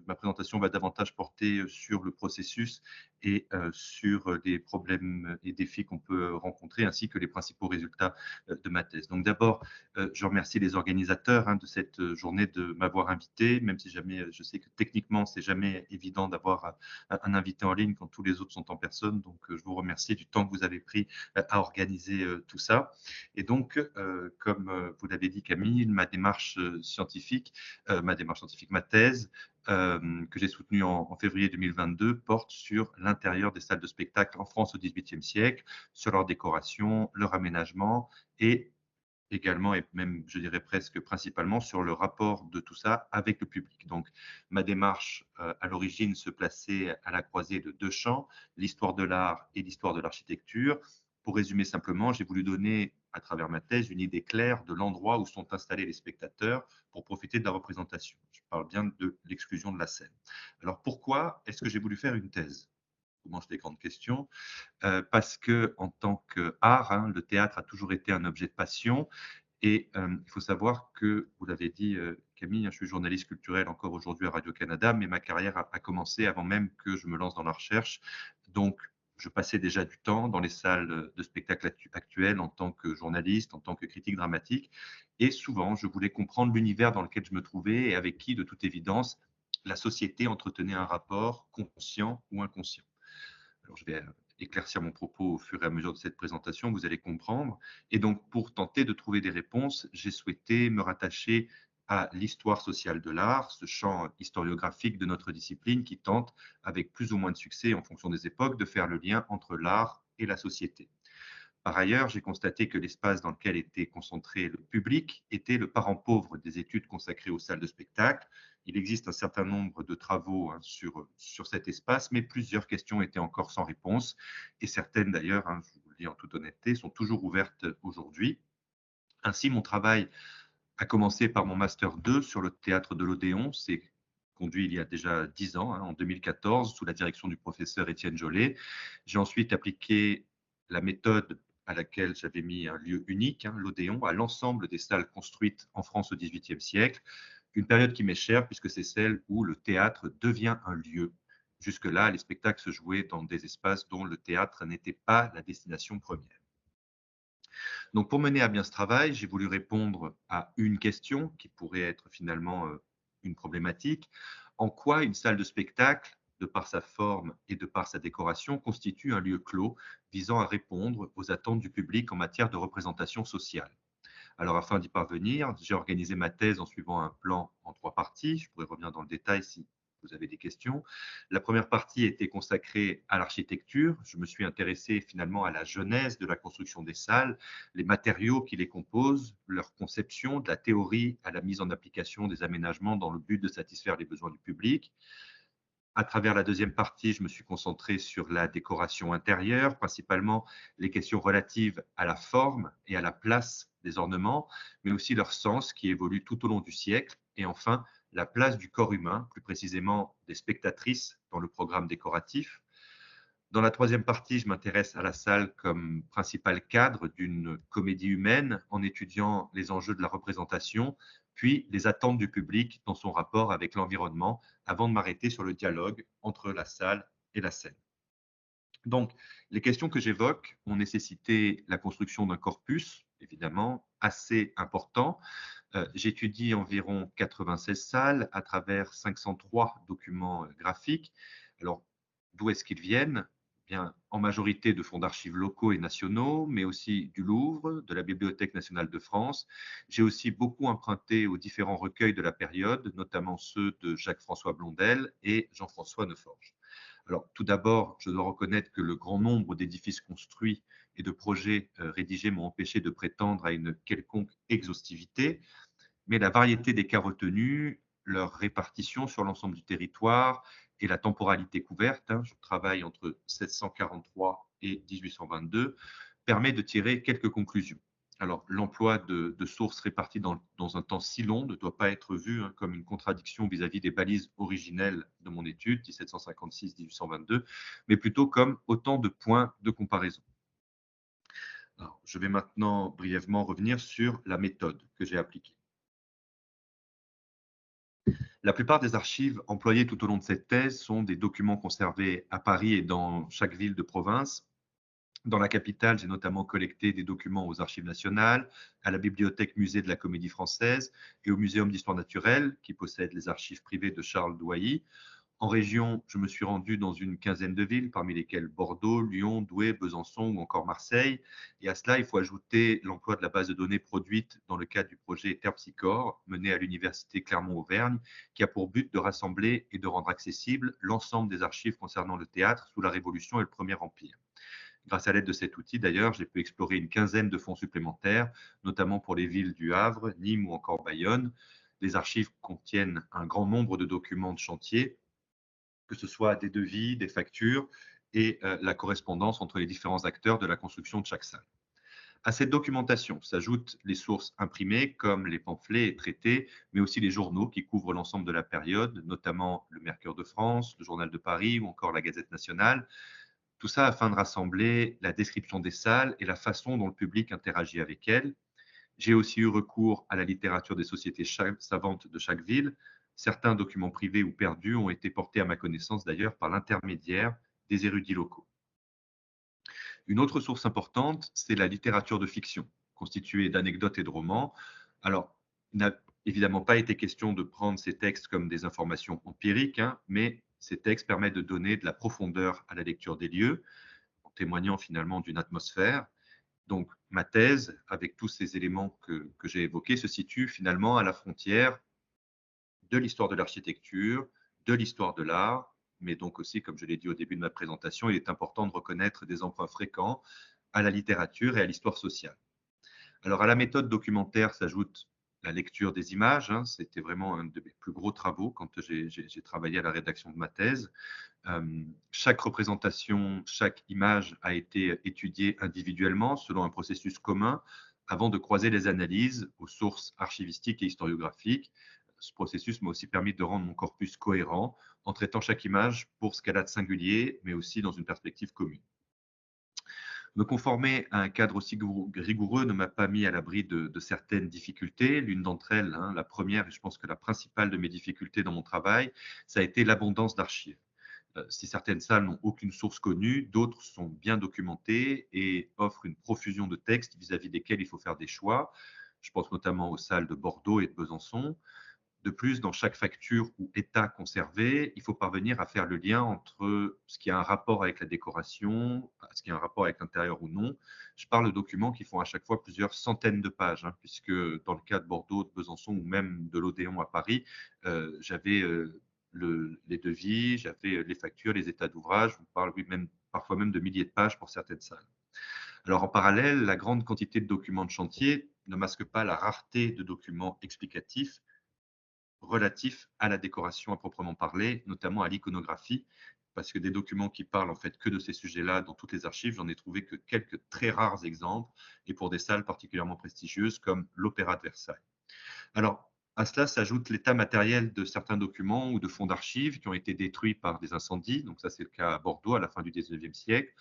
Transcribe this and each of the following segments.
ma présentation va davantage porter sur le processus et sur des problèmes et défis qu'on peut rencontrer, ainsi que les principaux résultats de ma thèse. Donc d'abord, je remercie les organisateurs de cette journée de m'avoir invité, même si jamais je sais que techniquement, c'est jamais évident d'avoir un invité en ligne quand tous les autres sont en personne. Donc je vous remercie du temps que vous avez pris à organiser tout ça. Et donc, comme vous l'avez dit Camille, ma thèse, que j'ai soutenue en février 2022, porte sur l'intérieur des salles de spectacle en France au XVIIIe siècle, sur leur décoration, leur aménagement et également, et même je dirais presque principalement, sur le rapport de tout ça avec le public. Donc ma démarche à l'origine se plaçait à la croisée de deux champs, l'histoire de l'art et l'histoire de l'architecture. Pour résumer simplement, j'ai voulu donner à travers ma thèse une idée claire de l'endroit où sont installés les spectateurs pour profiter de la représentation. Je parle bien de l'exclusion de la scène. Alors pourquoi est-ce que j'ai voulu faire une thèse? Je vous mange des grandes questions. Parce que en tant qu'art, le théâtre a toujours été un objet de passion et il faut savoir que, vous l'avez dit, Camille, je suis journaliste culturel encore aujourd'hui à Radio-Canada, mais ma carrière a commencé avant même que je me lance dans la recherche. Donc, je passais déjà du temps dans les salles de spectacle actuelles en tant que journaliste, en tant que critique dramatique, et souvent, je voulais comprendre l'univers dans lequel je me trouvais et avec qui, de toute évidence, la société entretenait un rapport conscient ou inconscient. Alors, je vais éclaircir mon propos au fur et à mesure de cette présentation, vous allez comprendre. Et donc, pour tenter de trouver des réponses, j'ai souhaité me rattacher à l'histoire sociale de l'art, ce champ historiographique de notre discipline qui tente, avec plus ou moins de succès en fonction des époques, de faire le lien entre l'art et la société. Par ailleurs, j'ai constaté que l'espace dans lequel était concentré le public était le parent pauvre des études consacrées aux salles de spectacle. Il existe un certain nombre de travaux sur cet espace, mais plusieurs questions étaient encore sans réponse. Et certaines, d'ailleurs, je vous le dis en toute honnêteté, sont toujours ouvertes aujourd'hui. Ainsi, mon travail a commencé par mon Master 2 sur le théâtre de l'Odéon. C'est conduit il y a déjà 10 ans, en 2014, sous la direction du professeur Étienne Jolet. J'ai ensuite appliqué la méthode à laquelle j'avais mis un lieu unique, l'Odéon, à l'ensemble des salles construites en France au XVIIIe siècle. Une période qui m'est chère puisque c'est celle où le théâtre devient un lieu. Jusque-là, les spectacles se jouaient dans des espaces dont le théâtre n'était pas la destination première. Donc, pour mener à bien ce travail, j'ai voulu répondre à une question qui pourrait être finalement une problématique. En quoi une salle de spectacle, de par sa forme et de par sa décoration, constitue un lieu clos visant à répondre aux attentes du public en matière de représentation sociale? Alors, afin d'y parvenir, j'ai organisé ma thèse en suivant un plan en trois parties. Je pourrais revenir dans le détail si vous avez des questions. La première partie était consacrée à l'architecture. Je me suis intéressé finalement à la genèse de la construction des salles, les matériaux qui les composent, leur conception, de la théorie à la mise en application des aménagements dans le but de satisfaire les besoins du public. À travers la deuxième partie, je me suis concentré sur la décoration intérieure, principalement les questions relatives à la forme et à la place des ornements, mais aussi leur sens qui évolue tout au long du siècle. Et enfin, la place du corps humain, plus précisément des spectatrices dans le programme décoratif. Dans la troisième partie, je m'intéresse à la salle comme principal cadre d'une comédie humaine en étudiant les enjeux de la représentation, puis les attentes du public dans son rapport avec l'environnement, avant de m'arrêter sur le dialogue entre la salle et la scène. Donc, les questions que j'évoque ont nécessité la construction d'un corpus, évidemment, assez important. J'étudie environ 96 salles à travers 503 documents graphiques. Alors, d'où est-ce qu'ils viennent? Bien, en majorité de fonds d'archives locaux et nationaux, mais aussi du Louvre, de la Bibliothèque nationale de France. J'ai aussi beaucoup emprunté aux différents recueils de la période, notamment ceux de Jacques-François Blondel et Jean-François Neuforge. Alors, tout d'abord, je dois reconnaître que le grand nombre d'édifices construits et de projets rédigés m'ont empêché de prétendre à une quelconque exhaustivité, mais la variété des cas retenus, leur répartition sur l'ensemble du territoire et la temporalité couverte, je travaille entre 743 et 1822, permet de tirer quelques conclusions. Alors, l'emploi de sources réparties dans un temps si long ne doit pas être vu comme une contradiction vis-à-vis des balises originelles de mon étude, 1756-1822, mais plutôt comme autant de points de comparaison. Alors, je vais maintenant brièvement revenir sur la méthode que j'ai appliquée. La plupart des archives employées tout au long de cette thèse sont des documents conservés à Paris et dans chaque ville de province. Dans la capitale, j'ai notamment collecté des documents aux Archives nationales, à la Bibliothèque Musée de la Comédie Française et au Muséum d'Histoire naturelle, qui possède les archives privées de Charles Douailly. En région, je me suis rendu dans une quinzaine de villes, parmi lesquelles Bordeaux, Lyon, Douai, Besançon ou encore Marseille. Et à cela, il faut ajouter l'emploi de la base de données produite dans le cadre du projet Terpsichore, mené à l'Université Clermont-Auvergne, qui a pour but de rassembler et de rendre accessible l'ensemble des archives concernant le théâtre sous la Révolution et le Premier Empire. Grâce à l'aide de cet outil, d'ailleurs, j'ai pu explorer une quinzaine de fonds supplémentaires, notamment pour les villes du Havre, Nîmes ou encore Bayonne. Les archives contiennent un grand nombre de documents de chantier, que ce soit des devis, des factures et la correspondance entre les différents acteurs de la construction de chaque salle. À cette documentation s'ajoutent les sources imprimées comme les pamphlets et traités, mais aussi les journaux qui couvrent l'ensemble de la période, notamment le Mercure de France, le Journal de Paris ou encore la Gazette nationale. Tout ça afin de rassembler la description des salles et la façon dont le public interagit avec elles. J'ai aussi eu recours à la littérature des sociétés savantes de chaque ville. Certains documents privés ou perdus ont été portés à ma connaissance d'ailleurs par l'intermédiaire des érudits locaux. Une autre source importante, c'est la littérature de fiction, constituée d'anecdotes et de romans. Alors, il n'a évidemment pas été question de prendre ces textes comme des informations empiriques, hein, mais ces textes permettent de donner de la profondeur à la lecture des lieux, en témoignant finalement d'une atmosphère. Donc, ma thèse, avec tous ces éléments que j'ai évoqués, se situe finalement à la frontière de l'histoire de l'architecture, de l'histoire de l'art, mais donc aussi, comme je l'ai dit au début de ma présentation, il est important de reconnaître des emprunts fréquents à la littérature et à l'histoire sociale. Alors, à la méthode documentaire s'ajoute la lecture des images. Hein. C'était vraiment un de mes plus gros travaux quand j'ai travaillé à la rédaction de ma thèse. Chaque représentation, chaque image a été étudiée individuellement selon un processus commun avant de croiser les analyses aux sources archivistiques et historiographiques. Ce processus m'a aussi permis de rendre mon corpus cohérent en traitant chaque image pour ce qu'elle a de singulier, mais aussi dans une perspective commune. Me conformer à un cadre aussi rigoureux ne m'a pas mis à l'abri de certaines difficultés. L'une d'entre elles, hein, la première, et je pense que la principale de mes difficultés dans mon travail, ça a été l'abondance d'archives. Si certaines salles n'ont aucune source connue, d'autres sont bien documentées et offrent une profusion de textes vis-à-vis desquels il faut faire des choix. Je pense notamment aux salles de Bordeaux et de Besançon. De plus, dans chaque facture ou état conservé, il faut parvenir à faire le lien entre ce qui a un rapport avec la décoration, ce qui a un rapport avec l'intérieur ou non. Je parle de documents qui font à chaque fois plusieurs centaines de pages, hein, puisque dans le cas de Bordeaux, de Besançon ou même de l'Odéon à Paris, j'avais les devis, j'avais les factures, les états d'ouvrage. On parle oui, même, parfois même de milliers de pages pour certaines salles. Alors en parallèle, la grande quantité de documents de chantier ne masque pas la rareté de documents explicatifs relatifs à la décoration à proprement parler, notamment à l'iconographie, parce que des documents qui parlent en fait que de ces sujets-là dans toutes les archives, j'en ai trouvé que quelques très rares exemples, et pour des salles particulièrement prestigieuses comme l'Opéra de Versailles. Alors, à cela s'ajoute l'état matériel de certains documents ou de fonds d'archives qui ont été détruits par des incendies, donc ça c'est le cas à Bordeaux à la fin du 19e siècle,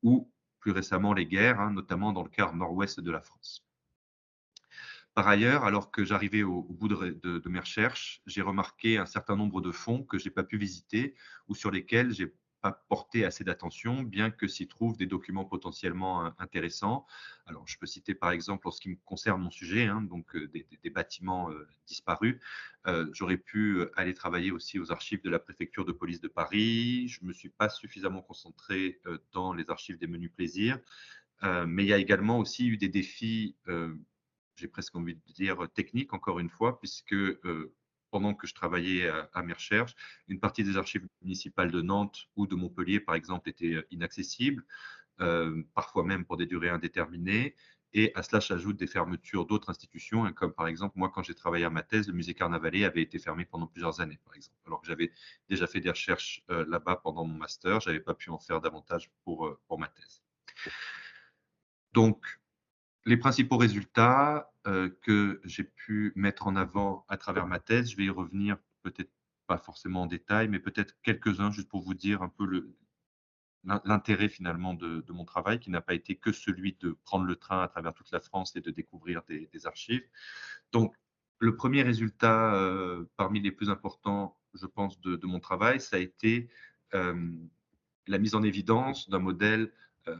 ou plus récemment les guerres, hein, notamment dans le quart nord-ouest de la France. Par ailleurs, alors que j'arrivais au bout de mes recherches, j'ai remarqué un certain nombre de fonds que je n'ai pas pu visiter ou sur lesquels je n'ai pas porté assez d'attention, bien que s'y trouvent des documents potentiellement intéressants. Alors, je peux citer par exemple, en ce qui me concerne mon sujet, hein, donc des bâtiments disparus. J'aurais pu aller travailler aussi aux archives de la préfecture de police de Paris. Je ne me suis pas suffisamment concentré dans les archives des menus plaisirs. Mais il y a également aussi eu des défis j'ai presque envie de dire technique, encore une fois, puisque pendant que je travaillais à mes recherches, une partie des archives municipales de Nantes ou de Montpellier, par exemple, étaient inaccessibles, parfois même pour des durées indéterminées. Et à cela s'ajoutent des fermetures d'autres institutions, hein, comme par exemple, moi, quand j'ai travaillé à ma thèse, le musée Carnavalet avait été fermé pendant plusieurs années, par exemple, alors que j'avais déjà fait des recherches là-bas pendant mon master, je n'avais pas pu en faire davantage pour ma thèse. Donc, les principaux résultats que j'ai pu mettre en avant à travers ma thèse, je vais y revenir peut-être pas forcément en détail, mais peut-être quelques-uns juste pour vous dire un peu l'intérêt finalement de mon travail, qui n'a pas été que celui de prendre le train à travers toute la France et de découvrir des archives. Donc, Le premier résultat, parmi les plus importants, je pense, de mon travail, ça a été, hem, la mise en évidence d'un modèle, heu,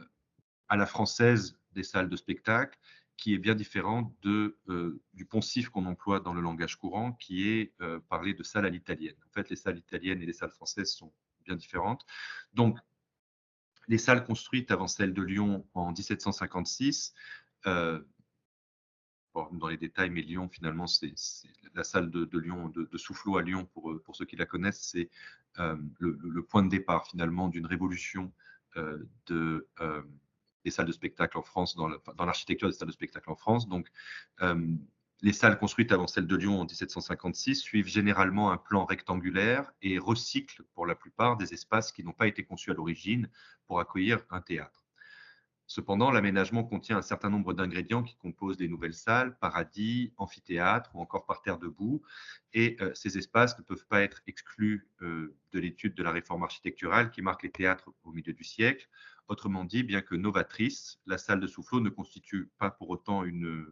à la française des salles de spectacle, qui est bien différent du poncif qu'on emploie dans le langage courant, qui est, parler de salles à l'italienne. En fait, les salles italiennes et les salles françaises sont bien différentes. Donc, les salles construites avant celles de Lyon en 1756, heu, bon, dans les détails, mais Lyon, finalement, c'est la salle de Lyon, de Soufflot à Lyon, pour ceux qui la connaissent, c'est le point de départ, finalement, d'une révolution des salles de spectacle en France, dans l'architecture des salles de spectacle en France. Donc, euh, les salles construites avant celles de Lyon en 1756 suivent généralement un plan rectangulaire et recyclent, pour la plupart, des espaces qui n'ont pas été conçus à l'origine pour accueillir un théâtre. Cependant, l'aménagement contient un certain nombre d'ingrédients qui composent les nouvelles salles, paradis, amphithéâtre ou encore parterre debout. Et ces espaces ne peuvent pas être exclus de l'étude de la réforme architecturale qui marque les théâtres au milieu du siècle. Autrement dit, bien que novatrice, la salle de Soufflot ne constitue pas pour autant une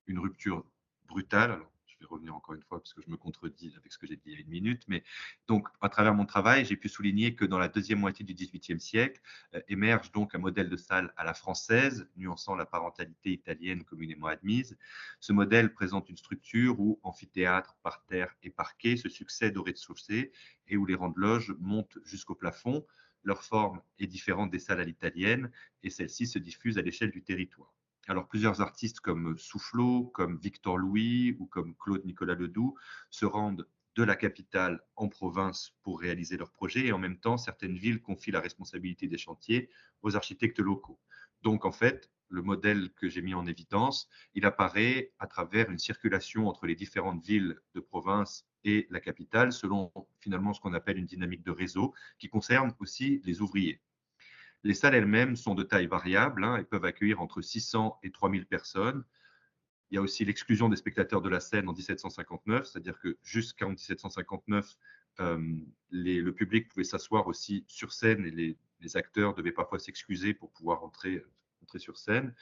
rupture brutale. Alors, je vais revenir encore une fois parce que je me contredis avec ce que j'ai dit il y a une minute. Mais donc, à travers mon travail, j'ai pu souligner que dans la deuxième moitié du XVIIIe siècle, émerge donc un modèle de salle à la française, nuançant la parentalité italienne communément admise. Ce modèle présente une structure où amphithéâtre, parterre et parquet se succèdent au rez-de-chaussée et où les rangs de loges montent jusqu'au plafond. Leur forme est différente des salles à l'italienne et celle-ci se diffuse à l'échelle du territoire. Alors, plusieurs artistes comme Soufflot, comme Victor Louis ou comme Claude Nicolas Ledoux se rendent de la capitale en province pour réaliser leurs projets et en même temps, certaines villes confient la responsabilité des chantiers aux architectes locaux. Donc, en fait, le modèle que j'ai mis en évidence, il apparaît à travers une circulation entre les différentes villes de province et la capitale, selon finalement ce qu'on appelle une dynamique de réseau, qui concerne aussi les ouvriers. Les salles elles-mêmes sont de taille variable, hein, et peuvent accueillir entre 600 et 3000 personnes. Il y a aussi l'exclusion des spectateurs de la scène en 1759, c'est-à-dire que jusqu'en 1759, le public pouvait s'asseoir aussi sur scène et les acteurs devaient parfois s'excuser pour pouvoir entrer sur scène.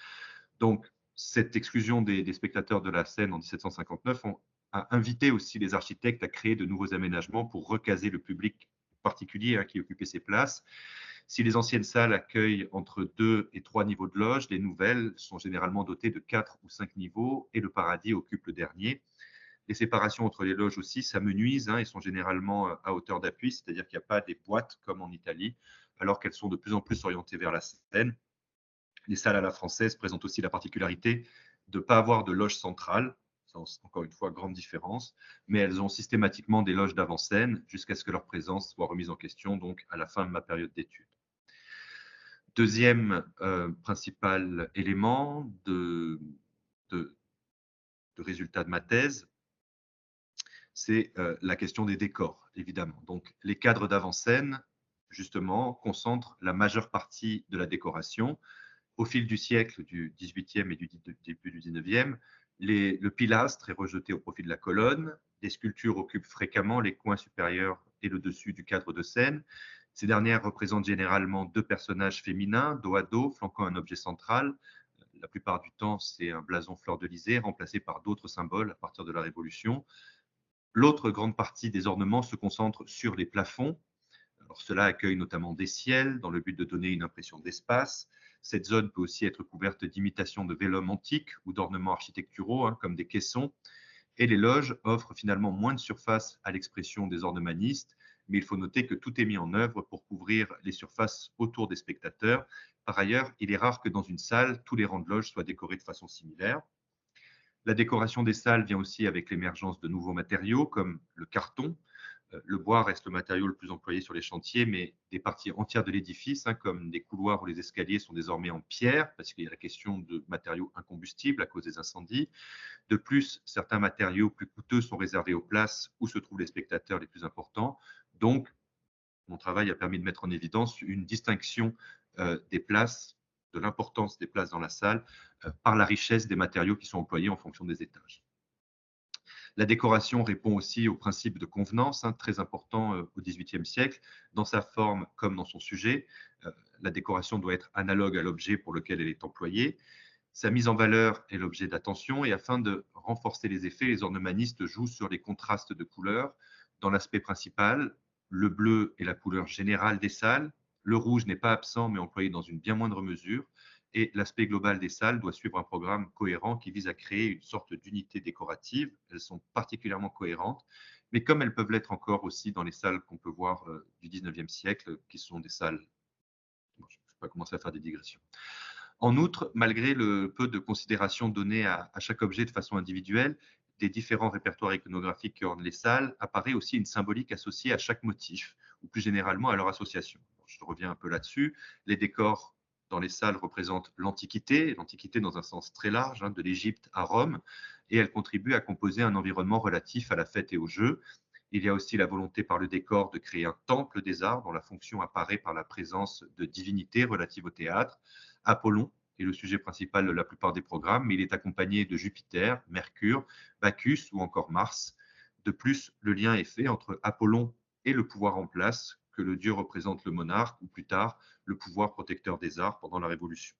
Donc, cette exclusion des spectateurs de la scène en 1759 a invité aussi les architectes à créer de nouveaux aménagements pour recaser le public particulier, hein, qui occupait ces places. Si les anciennes salles accueillent entre 2 et 3 niveaux de loge, les nouvelles sont généralement dotées de 4 ou 5 niveaux et le paradis occupe le dernier. Les séparations entre les loges aussi s'amenuisent, hein, et sont généralement à hauteur d'appui, c'est-à-dire qu'il n'y a pas des boîtes comme en Italie, alors qu'elles sont de plus en plus orientées vers la scène. Les salles à la française présentent aussi la particularité de ne pas avoir de loge centrale, encore une fois, grande différence, mais elles ont systématiquement des loges d'avant-scène jusqu'à ce que leur présence soit remise en question, donc à la fin de ma période d'études. Deuxième principal élément de, de résultat de ma thèse, c'est la question des décors, évidemment. Donc, les cadres d'avant-scène, justement, concentrent la majeure partie de la décoration. Au fil du siècle, du XVIIIe et du début du XIXe, le pilastre est rejeté au profit de la colonne. Les sculptures occupent fréquemment les coins supérieurs et le dessus du cadre de scène. Ces dernières représentent généralement deux personnages féminins, dos à dos, flanquant un objet central. La plupart du temps, c'est un blason fleur-de-lysée remplacé par d'autres symboles à partir de la Révolution. L'autre grande partie des ornements se concentre sur les plafonds. Alors, cela accueille notamment des ciels dans le but de donner une impression d'espace. Cette zone peut aussi être couverte d'imitations de vélum antiques ou d'ornements architecturaux, hein, comme des caissons. Et les loges offrent finalement moins de surface à l'expression des ornemanistes, mais il faut noter que tout est mis en œuvre pour couvrir les surfaces autour des spectateurs. Par ailleurs, il est rare que dans une salle, tous les rangs de loges soient décorés de façon similaire. La décoration des salles vient aussi avec l'émergence de nouveaux matériaux comme le carton. Le bois reste le matériau le plus employé sur les chantiers, mais des parties entières de l'édifice, hein, comme les couloirs ou les escaliers, sont désormais en pierre, parce qu'il y a la question de matériaux incombustibles à cause des incendies. De plus, certains matériaux plus coûteux sont réservés aux places où se trouvent les spectateurs les plus importants. Donc, mon travail a permis de mettre en évidence une distinction des places, de l'importance des places dans la salle, par la richesse des matériaux qui sont employés en fonction des étages. La décoration répond aussi au principe de convenance, hein, très important au XVIIIe siècle, dans sa forme comme dans son sujet. La décoration doit être analogue à l'objet pour lequel elle est employée. Sa mise en valeur est l'objet d'attention et afin de renforcer les effets, les ornemanistes jouent sur les contrastes de couleurs. Dans l'aspect principal, le bleu est la couleur générale des salles, le rouge n'est pas absent mais employé dans une bien moindre mesure et l'aspect global des salles doit suivre un programme cohérent qui vise à créer une sorte d'unité décorative. Elles sont particulièrement cohérentes, mais comme elles peuvent l'être encore aussi dans les salles qu'on peut voir du 19e siècle, qui sont des salles, bon, je ne vais pas commencer à faire des digressions. En outre, malgré le peu de considération donnée à chaque objet de façon individuelle, des différents répertoires iconographiques qui ornent les salles, apparaît aussi une symbolique associée à chaque motif, ou plus généralement à leur association. Je reviens un peu là-dessus. Les décors dans les salles représentent l'Antiquité dans un sens très large, hein, de l'Égypte à Rome, et elles contribuent à composer un environnement relatif à la fête et au jeu. Il y a aussi la volonté par le décor de créer un temple des arts dont la fonction apparaît par la présence de divinités relatives au théâtre. Apollon est le sujet principal de la plupart des programmes, mais il est accompagné de Jupiter, Mercure, Bacchus ou encore Mars. De plus, le lien est fait entre Apollon et le pouvoir en place, que le dieu représente le monarque ou plus tard le pouvoir protecteur des arts pendant la Révolution.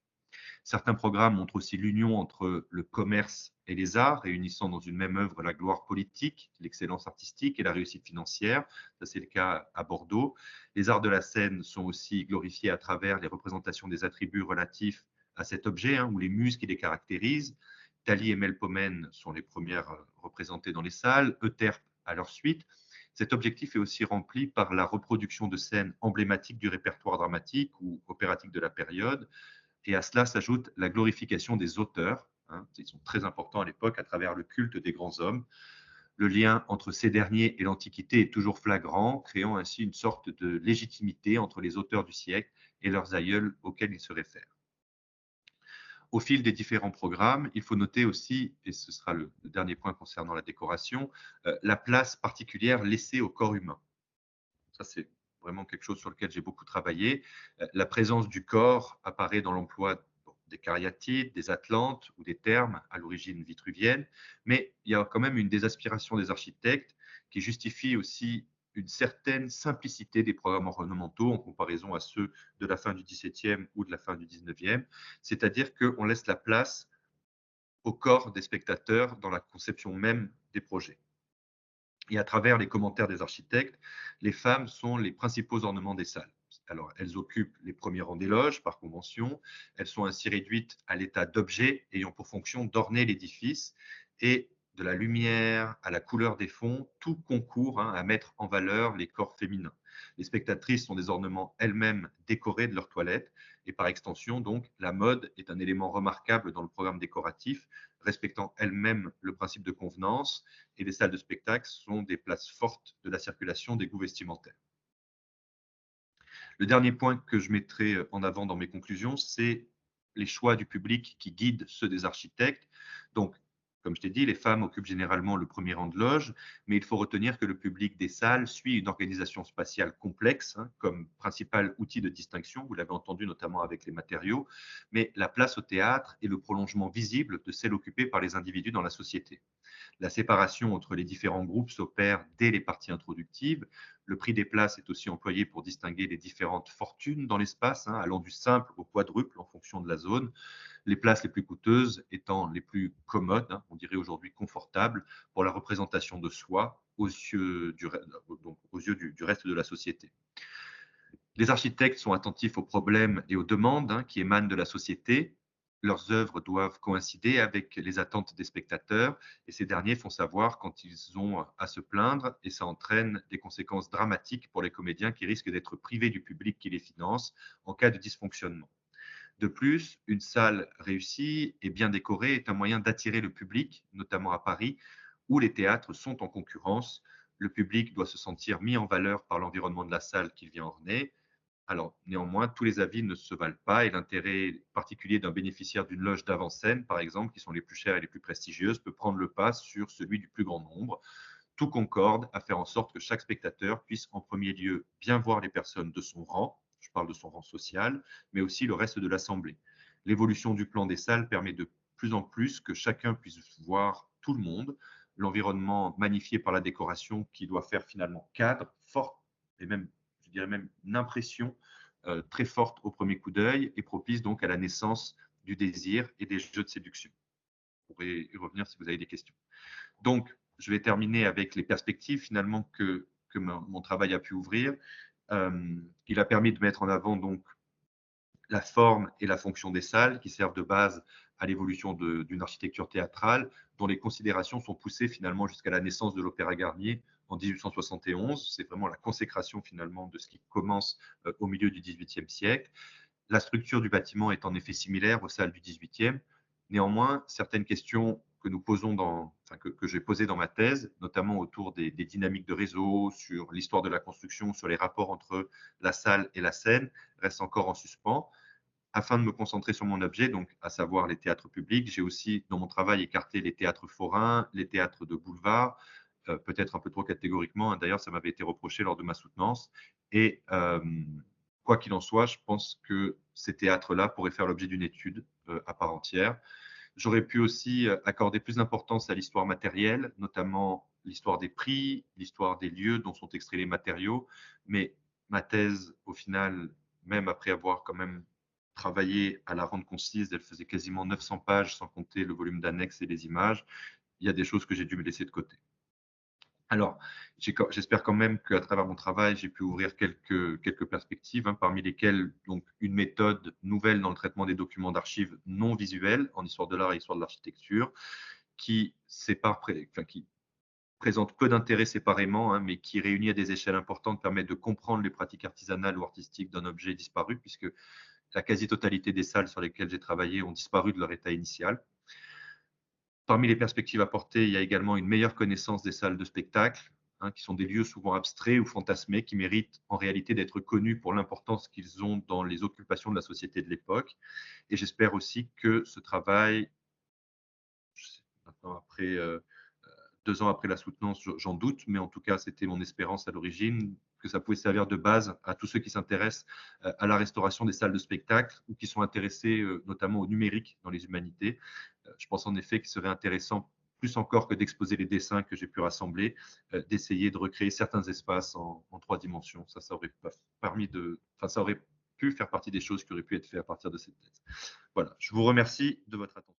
Certains programmes montrent aussi l'union entre le commerce et les arts, réunissant dans une même œuvre la gloire politique, l'excellence artistique et la réussite financière. Ça, c'est le cas à Bordeaux. Les arts de la scène sont aussi glorifiés à travers les représentations des attributs relatifs à cet objet, hein, ou les muses qui les caractérisent. Thalie et Melpomène sont les premières représentées dans les salles, Euterpe à leur suite. Cet objectif est aussi rempli par la reproduction de scènes emblématiques du répertoire dramatique ou opératique de la période, et à cela s'ajoute la glorification des auteurs, hein, ils sont très importants à l'époque à travers le culte des grands hommes. Le lien entre ces derniers et l'Antiquité est toujours flagrant, créant ainsi une sorte de légitimité entre les auteurs du siècle et leurs aïeuls auxquels ils se réfèrent. Au fil des différents programmes, il faut noter aussi, et ce sera le dernier point concernant la décoration, la place particulière laissée au corps humain. Ça, c'est vraiment quelque chose sur lequel j'ai beaucoup travaillé. La présence du corps apparaît dans l'emploi des cariatides, des atlantes ou des thermes à l'origine vitruvienne, mais il y a quand même une des aspirations des architectes qui justifie aussi une certaine simplicité des programmes ornementaux en comparaison à ceux de la fin du XVIIe ou de la fin du XIXe, c'est-à-dire qu'on laisse la place au corps des spectateurs dans la conception même des projets. Et à travers les commentaires des architectes, les femmes sont les principaux ornements des salles. Alors, elles occupent les premiers rangs des loges par convention. Elles sont ainsi réduites à l'état d'objets ayant pour fonction d'orner l'édifice et de la lumière à la couleur des fonds, tout concourt, hein, à mettre en valeur les corps féminins. Les spectatrices sont des ornements elles-mêmes décorés de leur toilette et par extension, donc, la mode est un élément remarquable dans le programme décoratif, respectant elle-même le principe de convenance, et les salles de spectacle sont des places fortes de la circulation des goûts vestimentaires. Le dernier point que je mettrai en avant dans mes conclusions, c'est les choix du public qui guident ceux des architectes. Donc, comme je t'ai dit, les femmes occupent généralement le premier rang de loge, mais il faut retenir que le public des salles suit une organisation spatiale complexe, hein, comme principal outil de distinction, vous l'avez entendu notamment avec les matériaux, mais la place au théâtre est le prolongement visible de celle occupée par les individus dans la société. La séparation entre les différents groupes s'opère dès les parties introductives. Le prix des places est aussi employé pour distinguer les différentes fortunes dans l'espace, hein, allant du simple au quadruple en fonction de la zone. Les places les plus coûteuses étant les plus commodes, hein, on dirait aujourd'hui confortables, pour la représentation de soi aux yeux du reste de la société. Les architectes sont attentifs aux problèmes et aux demandes, hein, qui émanent de la société. Leurs œuvres doivent coïncider avec les attentes des spectateurs et ces derniers font savoir quand ils ont à se plaindre et ça entraîne des conséquences dramatiques pour les comédiens qui risquent d'être privés du public qui les finance en cas de dysfonctionnement. De plus, une salle réussie et bien décorée est un moyen d'attirer le public, notamment à Paris, où les théâtres sont en concurrence. Le public doit se sentir mis en valeur par l'environnement de la salle qu'il vient orner. Alors, néanmoins, tous les avis ne se valent pas et l'intérêt particulier d'un bénéficiaire d'une loge d'avant-scène, par exemple, qui sont les plus chères et les plus prestigieuses, peut prendre le pas sur celui du plus grand nombre. Tout concorde à faire en sorte que chaque spectateur puisse en premier lieu bien voir les personnes de son rang, je parle de son rang social, mais aussi le reste de l'assemblée. L'évolution du plan des salles permet de plus en plus que chacun puisse voir tout le monde, l'environnement magnifié par la décoration qui doit faire finalement cadre, fort et même, je dirais même, une impression très forte au premier coup d'œil et propice donc à la naissance du désir et des jeux de séduction. Vous pourrez y revenir si vous avez des questions. Donc, je vais terminer avec les perspectives finalement que mon travail a pu ouvrir. Il a permis de mettre en avant donc la forme et la fonction des salles qui servent de base à l'évolution d'une architecture théâtrale dont les considérations sont poussées finalement jusqu'à la naissance de l'Opéra Garnier en 1871. C'est vraiment la consécration finalement de ce qui commence au milieu du XVIIIe siècle. La structure du bâtiment est en effet similaire aux salles du XVIIIe. Néanmoins, certaines questions que nous posons que j'ai posées dans ma thèse, notamment autour des dynamiques de réseau, sur l'histoire de la construction, sur les rapports entre la salle et la scène, restent encore en suspens. Afin de me concentrer sur mon objet, donc à savoir les théâtres publics, j'ai aussi dans mon travail écarté les théâtres forains, les théâtres de boulevard, peut-être un peu trop catégoriquement, hein. D'ailleurs, ça m'avait été reproché lors de ma soutenance. Et quoi qu'il en soit, je pense que ces théâtres-là pourraient faire l'objet d'une étude à part entière. J'aurais pu aussi accorder plus d'importance à l'histoire matérielle, notamment l'histoire des prix, l'histoire des lieux dont sont extraits les matériaux. Mais ma thèse, au final, même après avoir quand même travaillé à la rendre concise, elle faisait quasiment 900 pages, sans compter le volume d'annexes et les images. Il y a des choses que j'ai dû me laisser de côté. Alors, j'espère quand même qu'à travers mon travail, j'ai pu ouvrir quelques perspectives, hein, parmi lesquelles donc, une méthode nouvelle dans le traitement des documents d'archives non visuels en histoire de l'art et histoire de l'architecture, qui qui présente peu d'intérêt séparément, hein, mais qui réunit à des échelles importantes permet de comprendre les pratiques artisanales ou artistiques d'un objet disparu, puisque la quasi-totalité des salles sur lesquelles j'ai travaillé ont disparu de leur état initial. Parmi les perspectives apportées, il y a également une meilleure connaissance des salles de spectacle, hein, qui sont des lieux souvent abstraits ou fantasmés, qui méritent en réalité d'être connus pour l'importance qu'ils ont dans les occupations de la société de l'époque. Et j'espère aussi que ce travail, maintenant après 2 ans après la soutenance, j'en doute, mais en tout cas, c'était mon espérance à l'origine, que ça pouvait servir de base à tous ceux qui s'intéressent à la restauration des salles de spectacle ou qui sont intéressés notamment au numérique dans les humanités. Je pense en effet qu'il serait intéressant, plus encore que d'exposer les dessins que j'ai pu rassembler, d'essayer de recréer certains espaces en 3 dimensions. Ça aurait ça aurait pu faire partie des choses qui auraient pu être faites à partir de cette thèse. Voilà, je vous remercie de votre attention.